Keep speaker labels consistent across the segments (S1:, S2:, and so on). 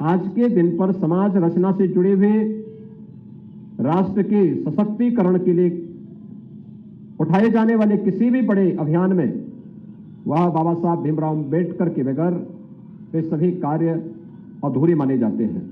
S1: आज के दिन पर समाज रचना से जुड़े हुए राष्ट्र के सशक्तिकरण के लिए उठाए जाने वाले किसी भी बड़े अभियान में वह बाबा साहब भीमराव अम्बेडकर के बगैर वे सभी कार्य अधूरे माने जाते हैं।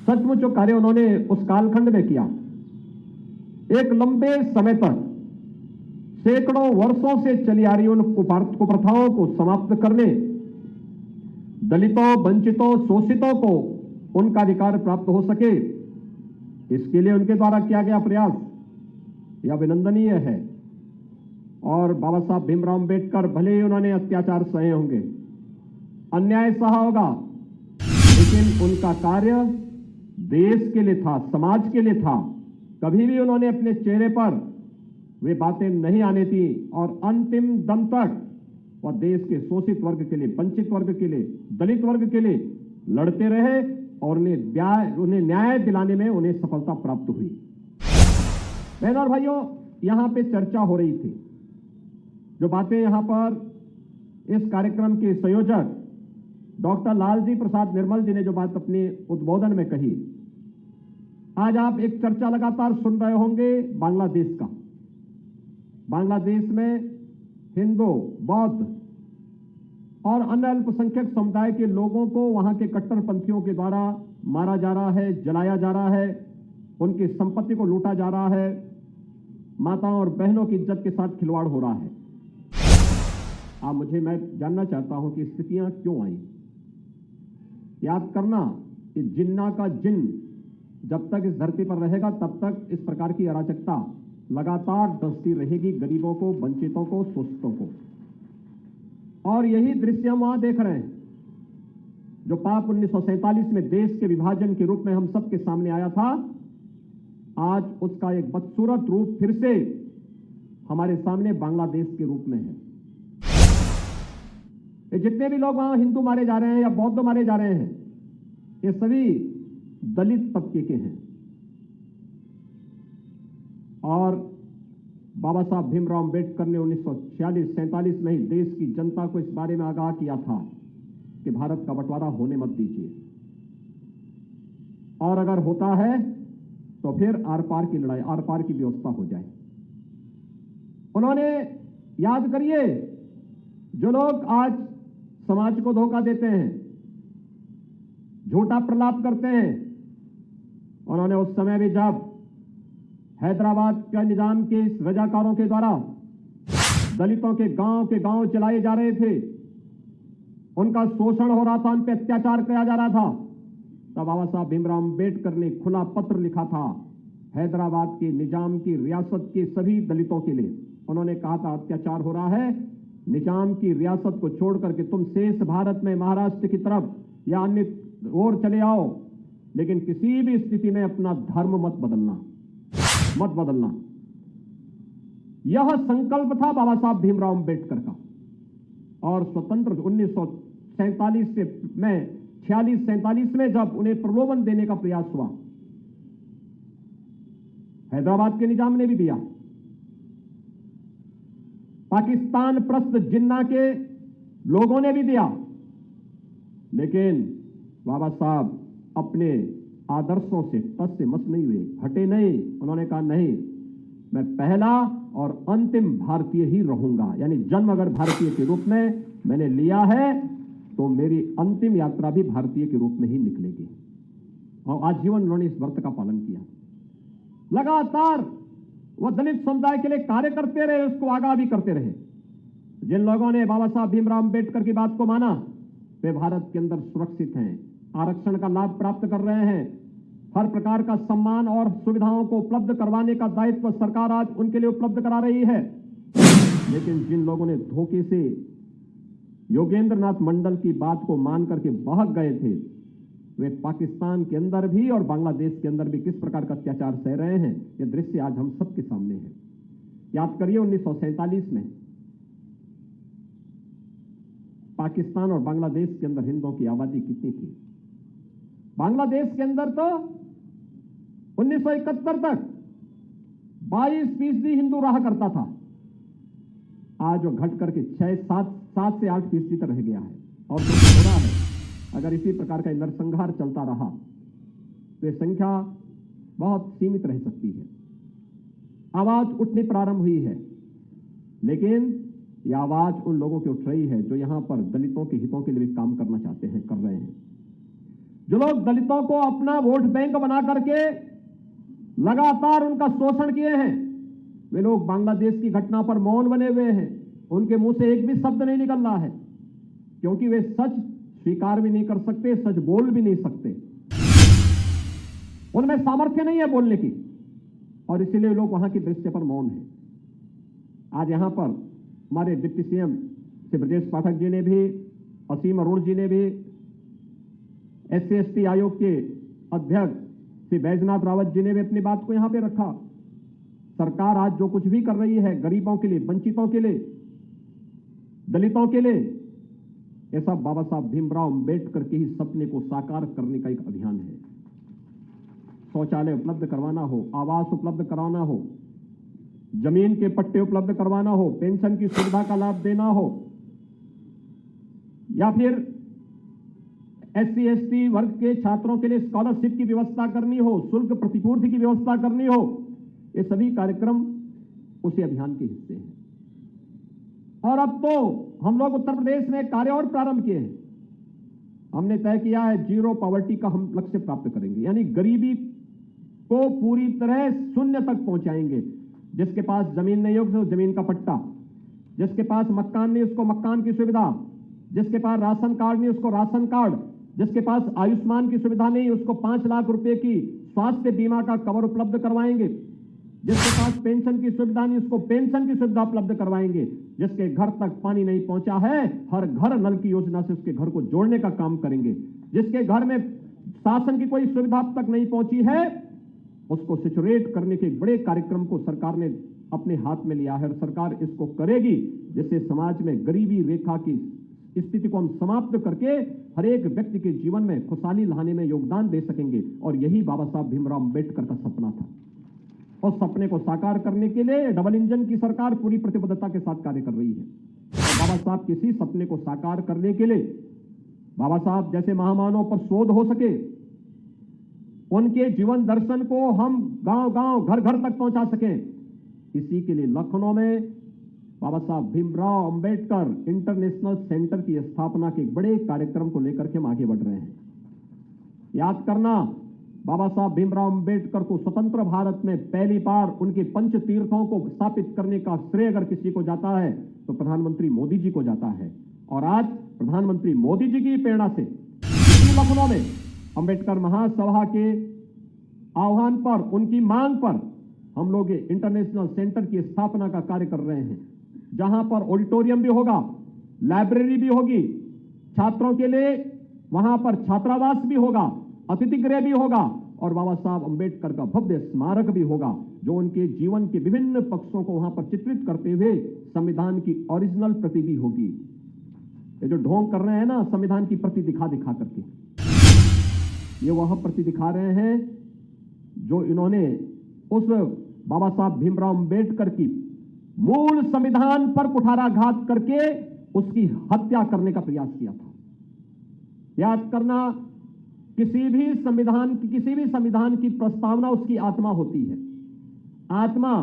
S1: सचमुच जो कार्य उन्होंने उस कालखंड में किया, एक लंबे समय तक सैकड़ों वर्षों से चली आ रही उन कुप्रथाओं को समाप्त करने, दलितों, वंचितों, शोषितों को उनका अधिकार प्राप्त हो सके, इसके लिए उनके द्वारा किया गया प्रयास यह अभिनंदनीय है। और बाबा साहब भीमराव अम्बेडकर भले ही उन्होंने अत्याचार सहे होंगे, अन्याय सहा होगा, लेकिन उनका कार्य देश के लिए था, समाज के लिए था। कभी भी उन्होंने अपने चेहरे पर वे बातें नहीं आने दी और अंतिम दम तक वह देश के शोषित वर्ग के लिए, वंचित वर्ग के लिए, दलित वर्ग के लिए लड़ते रहे और उन्हें न्याय दिलाने में उन्हें सफलता प्राप्त हुई। बहनों और भाइयों, यहां पे चर्चा हो रही थी, जो बातें यहां पर इस कार्यक्रम के संयोजक डॉक्टर लालजी प्रसाद निर्मल जी ने जो बात अपने उद्बोधन में कही, आज आप एक चर्चा लगातार सुन रहे होंगे बांग्लादेश का। बांग्लादेश में हिंदू, बौद्ध और अन्य अल्पसंख्यक समुदाय के लोगों को वहां के कट्टरपंथियों के द्वारा मारा जा रहा है, जलाया जा रहा है, उनकी संपत्ति को लूटा जा रहा है, माताओं और बहनों की इज्जत के साथ खिलवाड़ हो रहा है। मैं जानना चाहता हूं कि स्थितियां क्यों आई। याद करना कि जिन्ना का जिन जब तक इस धरती पर रहेगा तब तक इस प्रकार की अराजकता लगातार डसती रहेगी, गरीबों को, वंचितों को, शोषितों को। और यही दृश्य हम वहां देख रहे हैं, जो पाप 1947 में देश के विभाजन के रूप में हम सबके सामने आया था, आज उसका एक बदसूरत रूप फिर से हमारे सामने बांग्लादेश के रूप में है। ये जितने भी लोग वहां हिंदू मारे जा रहे हैं या बौद्ध मारे जा रहे हैं, ये सभी दलित तबके के हैं। और बाबा साहब भीमराव अम्बेडकर ने 1946-47 में ही देश की जनता को इस बारे में आगाह किया था कि भारत का बंटवारा होने मत दीजिए, और अगर होता है तो फिर आर पार की लड़ाई, आर पार की व्यवस्था हो जाए। उन्होंने, याद करिए, जो लोग आज समाज को धोखा देते हैं, झूठा प्रलाप करते हैं, उन्होंने उस समय भी जब हैदराबाद के निजाम के इस रजाकारों के द्वारा दलितों के गांव चलाए जा रहे थे, उनका शोषण हो रहा था, उन पर अत्याचार किया जा रहा था, तब बाबा साहब भीमराव अम्बेडकर ने खुला पत्र लिखा था हैदराबाद के निजाम की रियासत के सभी दलितों के लिए। उन्होंने कहा था, अत्याचार हो रहा है, निजाम की रियासत को छोड़ करके तुम शेष भारत में महाराष्ट्र की तरफ या अन्य ओर चले आओ, लेकिन किसी भी स्थिति में अपना धर्म मत बदलना। यह संकल्प था बाबा साहब भीमराव अम्बेडकर का। और स्वतंत्र 1946-47 में जब उन्हें प्रलोभन देने का प्रयास हुआ, हैदराबाद के निजाम ने भी दिया, पाकिस्तान प्रस्त जिन्ना के लोगों ने भी दिया, लेकिन बाबा साहब अपने आदर्शों से तस से मस नहीं हुए, हटे नहीं। उन्होंने कहा, नहीं, मैं पहला और अंतिम भारतीय ही रहूंगा, यानी जन्म अगर भारतीय के रूप में मैंने लिया है तो मेरी अंतिम यात्रा भी भारतीय के रूप में ही निकलेगी। और आजीवन उन्होंने इस व्रत का पालन किया। लगातार वह दलित समुदाय के लिए कार्य करते रहे, उसको आगाह भी करते रहे। जिन लोगों ने बाबा साहब भीमराव अम्बेडकर की बात को माना, वे भारत के अंदर सुरक्षित हैं, आरक्षण का लाभ प्राप्त कर रहे हैं, हर प्रकार का सम्मान और सुविधाओं को उपलब्ध करवाने का दायित्व सरकार आज उनके लिए उपलब्ध करा रही है। लेकिन जिन लोगों ने धोखे से योगेंद्रनाथ मंडल की बात को मान करके बहक गए थे, वे पाकिस्तान के अंदर भी और बांग्लादेश के अंदर भी किस प्रकार का अत्याचार सह रहे हैं, यह दृश्य आज हम सबके सामने है। याद करिए, 1947 में पाकिस्तान और बांग्लादेश के अंदर हिंदुओं की आबादी कितनी थी? बांग्लादेश के अंदर तो 1971 तक 22% हिंदू रहा करता था, आज वो घट करके 7 से 8% तक रह गया है। और जो हो रहा है, अगर इसी प्रकार का नरसंहार चलता रहा तो ये संख्या बहुत सीमित रह सकती है। आवाज उठनी प्रारंभ हुई है, लेकिन यह आवाज उन लोगों की उठ रही है जो यहां पर दलितों के हितों के लिए भी काम करना चाहते हैं, कर रहे हैं। जो लोग दलितों को अपना वोट बैंक बना करके लगातार उनका शोषण किए हैं, वे लोग बांग्लादेश की घटना पर मौन बने हुए हैं। उनके मुंह से एक भी शब्द नहीं निकल रहा है, क्योंकि वे सच स्वीकार भी नहीं कर सकते, सच बोल भी नहीं सकते। उनमें सामर्थ्य नहीं है बोलने की, और इसीलिए लोग वहां की दृश्य पर मौन है। आज यहां पर हमारे डिप्टी सीएम श्री ब्रजेश पाठक जी ने भी, असीम अरुण जी ने भी, SC/ST आयोग के अध्यक्ष श्री बैजनाथ रावत जी ने भी अपनी बात को यहां पे रखा। सरकार आज जो कुछ भी कर रही है गरीबों के लिए, वंचितों के लिए, दलितों के लिए, यह सब बाबा साहब भीमराव अंबेडकर के ही सपने को साकार करने का एक अभियान है। शौचालय उपलब्ध करवाना हो, आवास उपलब्ध कराना हो, जमीन के पट्टे उपलब्ध करवाना हो, पेंशन की सुविधा का लाभ देना हो, या फिर SC/ST वर्ग के छात्रों के लिए स्कॉलरशिप की व्यवस्था करनी हो, शुल्क प्रतिपूर्ति की व्यवस्था करनी हो, ये सभी कार्यक्रम उसी अभियान के हिस्से हैं। और अब तो हम लोग उत्तर प्रदेश में कार्य और प्रारंभ किए हैं। हमने तय किया है जीरो पॉवर्टी का हम लक्ष्य प्राप्त करेंगे, यानी गरीबी को पूरी तरह शून्य तक पहुंचाएंगे। जिसके पास जमीन नहीं हो उसको जमीन का पट्टा, जिसके पास मकान नहीं उसको मकान की सुविधा, जिसके पास राशन कार्ड नहीं उसको राशन कार्ड, जिसके पास आयुष्मान की सुविधा नहीं उसको 5 लाख रुपए की स्वास्थ्य बीमा का कवर उपलब्ध करवाएंगे, जिसके पास पेंशन की सुविधा नहीं उसको पेंशन की सुविधा उपलब्ध करवाएंगे, जिसके घर तक पानी नहीं पहुंचा है हर घर नल की योजना से उसके घर को जोड़ने का काम करेंगे, जिसके घर में शासन की कोई सुविधा अब तक नहीं पहुंची है उसको सिचुएट करने के एक बड़े कार्यक्रम को सरकार ने अपने हाथ में लिया है। और सरकार इसको करेगी जिससे समाज में गरीबी रेखा की स्थिति को हम समाप्त करके हर एक व्यक्ति के जीवन में खुशहाली लाने में योगदान दे सकेंगे। और यही बाबा साहब भीमराव अंबेडकर का सपना था। उस सपने को साकार करने के लिए डबल इंजन की सरकार पूरी प्रतिबद्धता के साथ कार्य कर रही है। बाबा साहब किसी सपने को साकार करने के लिए बाबा साहब जैसे महामानव पर शोध हो सके, उनके जीवन दर्शन को हम गांव-गांव, घर-घर तक पहुंचा सकें, इसी के लिए लखनऊ में बाबा साहब भीमराव अंबेडकर इंटरनेशनल सेंटर की स्थापना के एक बड़े कार्यक्रम को लेकर के हम आगे बढ़ रहे हैं। याद करना, बाबा साहब भीमराव अंबेडकर को स्वतंत्र भारत में पहली बार उनके पंच तीर्थों को स्थापित करने का श्रेय अगर किसी को जाता है तो प्रधानमंत्री मोदी जी को जाता है। और आज प्रधानमंत्री मोदी जी की प्रेरणा से लखनऊ में अंबेडकर महासभा के आह्वान पर, उनकी मांग पर हम लोग इंटरनेशनल सेंटर की स्थापना का कार्य कर रहे हैं, जहां पर ऑडिटोरियम भी होगा, लाइब्रेरी भी होगी, छात्रों के लिए वहां पर छात्रावास भी होगा, अतिथि गृह भी होगा और बाबा साहब अंबेडकर का भव्य स्मारक भी होगा, जो उनके जीवन के विभिन्न पक्षों को वहां पर चित्रित करते हुए संविधान की ओरिजिनल प्रति भी होगी। ये जो ढोंग कर रहे हैं ना संविधान की प्रति दिखा करके, ये वह प्रति दिखा रहे हैं जो इन्होंने उस बाबा साहब भीमराव अंबेडकर की मूल संविधान पर कुठाराघात करके उसकी हत्या करने का प्रयास किया था। याद करना, किसी भी संविधान की प्रस्तावना उसकी आत्मा होती है। आत्मा,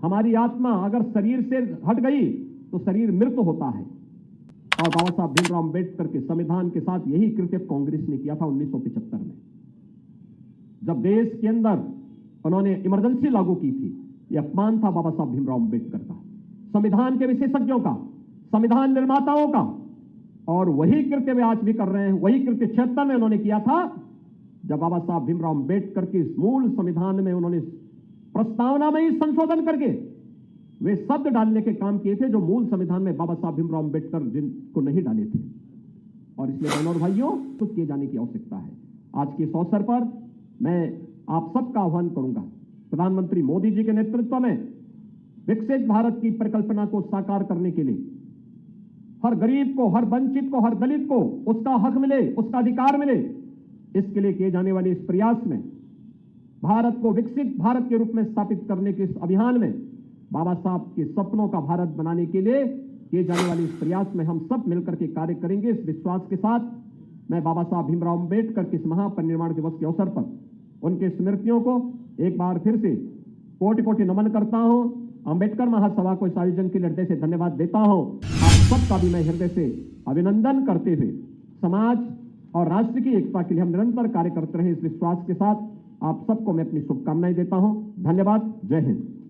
S1: हमारी आत्मा अगर शरीर से हट गई तो शरीर मृत होता है। और बाबा साहब भीमराव अंबेडकर के संविधान के साथ यही कृत्य कांग्रेस ने किया था 1975 में, जब देश के अंदर उन्होंने इमरजेंसी लागू की थी। यह अपमान था बाबा साहब भीमराव अंबेडकर का, संविधान के विशेषज्ञों का, संविधान निर्माताओं का। और वही कृत्य वे आज भी कर रहे हैं। वही कृत्य 76 में उन्होंने किया था, जब बाबा साहब भीमराव अंबेडकर के मूल संविधान में उन्होंने प्रस्तावना में ही संशोधन करके वे शब्द डालने के काम किए थे जो मूल संविधान में बाबा साहब भीमराव अंबेडकर जिनको नहीं डाले थे। और इसलिए बहनों और भाइयों, कुछ किए जाने की आवश्यकता है। आज के इस अवसर पर मैं आप सबका आह्वान करूंगा, प्रधानमंत्री मोदी जी के नेतृत्व में विकसित भारत की परिकल्पना को साकार करने के लिए हर गरीब को, हर वंचित को, हर दलित को उसका हक मिले, उसका अधिकार मिले, इसके लिए किए जाने वाले इस प्रयास में, भारत को विकसित भारत के रूप में स्थापित करने के इस अभियान में, बाबा साहब के सपनों का भारत बनाने के लिए किए जाने वाले इस प्रयास में हम सब मिलकर के कार्य करेंगे। इस विश्वास के साथ मैं बाबा साहब भीमराव अंबेडकर के इस महापरिनिर्वाण दिवस के अवसर पर उनके स्मृतियों को एक बार फिर से कोटि कोटि नमन करता हूं। अंबेडकर महासभा को इस आयोजन के लिए हृदय से धन्यवाद देता हूं। आप सबका भी मैं हृदय से अभिनंदन करते हुए समाज और राष्ट्र की एकता के लिए हम निरंतर कार्य करते रहे इस विश्वास के साथ आप सबको मैं अपनी शुभकामनाएं देता हूं। धन्यवाद। जय हिंद।